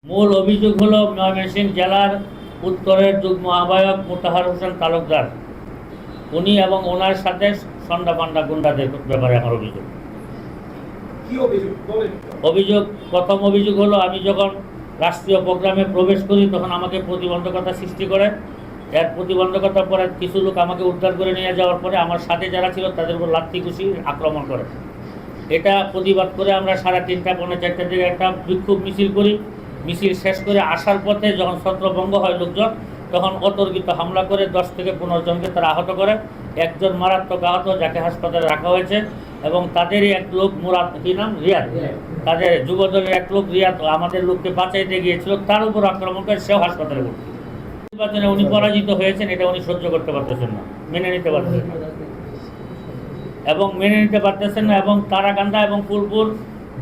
মূল অভিযোগ হলো ময়মনসিংহ জেলার উত্তরের যুগ্ম আহ্বায়ক মোতাহার হোসেন তালুকদার, উনি এবং ওনার সাথে সন্ডা পান্ডা গুন্ডাদের ব্যাপারে আমার অভিযোগ। প্রথম অভিযোগ হলো, আমি যখন রাষ্ট্রীয় প্রোগ্রামে প্রবেশ করি তখন আমাকে প্রতিবন্ধকতা সৃষ্টি করে। এর প্রতিবন্ধকতার পরে কিছু লোক আমাকে উদ্ধার করে নিয়ে যাওয়ার পরে আমার সাথে যারা ছিল তাদের উপর লাথি ঘুষি আক্রমণ করে। এটা প্রতিবাদ করে আমরা 3:30 পৌনে 4টার দিকে একটা বিক্ষোভ মিছিল করি। মিছিল শেষ করে আসার পথে যখন ছত্রভঙ্গ হয় লোকজন, তখন অতর্কিত হামলা করে 10 থেকে 15 জনকে তারা আহত করে। একজন মারাত্মক আহত, যাকে হাসপাতালে রাখা হয়েছে, এবং তাদেরই এক লোক মুরাদ, কি নাম, রিয়াদ, তাদের যুবদলের এক লোক রিয়াদ আমাদের লোককে বাঁচাইতে গিয়েছিল, তার উপর আক্রমণ করে সেও হাসপাতালে ভর্তি। নির্বাচনে উনি পরাজিত হয়েছেন, এটা উনি সহ্য করতে পারতেছেন না, মেনে নিতে পারতেছেন না এবং তারাকান্দা এবং ফুলপুর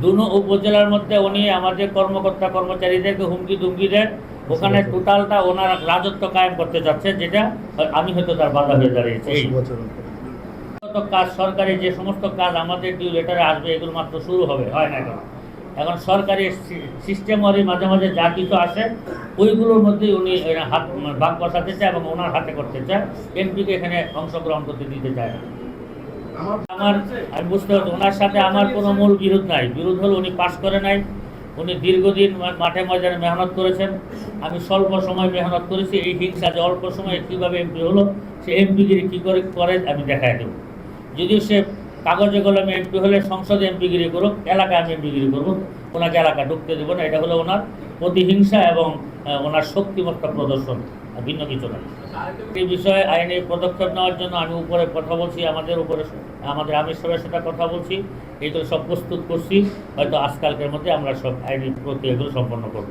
দুনো উপজেলার মধ্যে উনি আমাদের কর্মকর্তা কর্মচারীদেরকে হুমকি দুমকি দেন। ওখানে টোটালটা ওনার রাজত্ব কায়েম করতে যাচ্ছে, যেটা আমি হয়তো তার বাধা হয়ে দাঁড়িয়েছি। কাজ, সরকারি যে সমস্ত কাজ আমাদের ডিউ লেটারে আসবে, এগুলো মাত্র শুরু হবে, হয় না এখন সরকারি সিস্টেমরি মাঝে মাঝে যা কিছু আসে ওইগুলোর মধ্যেই উনি হাত ভাগ বসাতে চায় এবং ওনার হাতে করতে চায়। এমপিকে এখানে অংশগ্রহণ করতে দিতে চায় না। আমি বুঝতে পারছি ওনার সাথে আমার কোনো মূল বিরোধ নাই। বিরোধ হলো উনি পাস করে নাই। উনি দীর্ঘদিন মাঠে ময়দানে মেহনত করেছেন, আমি স্বল্প সময় মেহনত করেছি। এই হিংসা যে অল্প সময়ে কীভাবে এমপি হলো, সে এমপিগিরি কী করে আমি দেখায় দেব। যদিও সে কাগজে কলমে এমপি হলে সংসদে এমপিগিরি করুক, এলাকায় আমি এমপিগিরি করবো, ওনাকে এলাকা ঢুকতে দেবো না। এটা হলো ওনার প্রতিহিংসা এবং ওনার শক্তিমত্তা প্রদর্শন, ভিন্ন কিছু না। এই বিষয়ে আইনি পদক্ষেপ নেওয়ার জন্য আমি উপরে কথা বলছি, আমাদের আমির সাহেবের সাথে কথা বলছি, এইগুলো সব প্রস্তুত করছি। হয়তো আজকালকের মধ্যে আমরা সব আইনি প্রক্রিয়া এগুলো সম্পন্ন করব।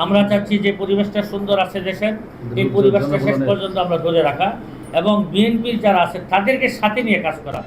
আমরা চাচ্ছি যে পরিবেশটা সুন্দর আছে দেশের, এই পরিবেশটা শেষ পর্যন্ত আমরা ধরে রাখা এবং বিএনপির যারা আছে তাদেরকে সাথে নিয়ে কাজ করা।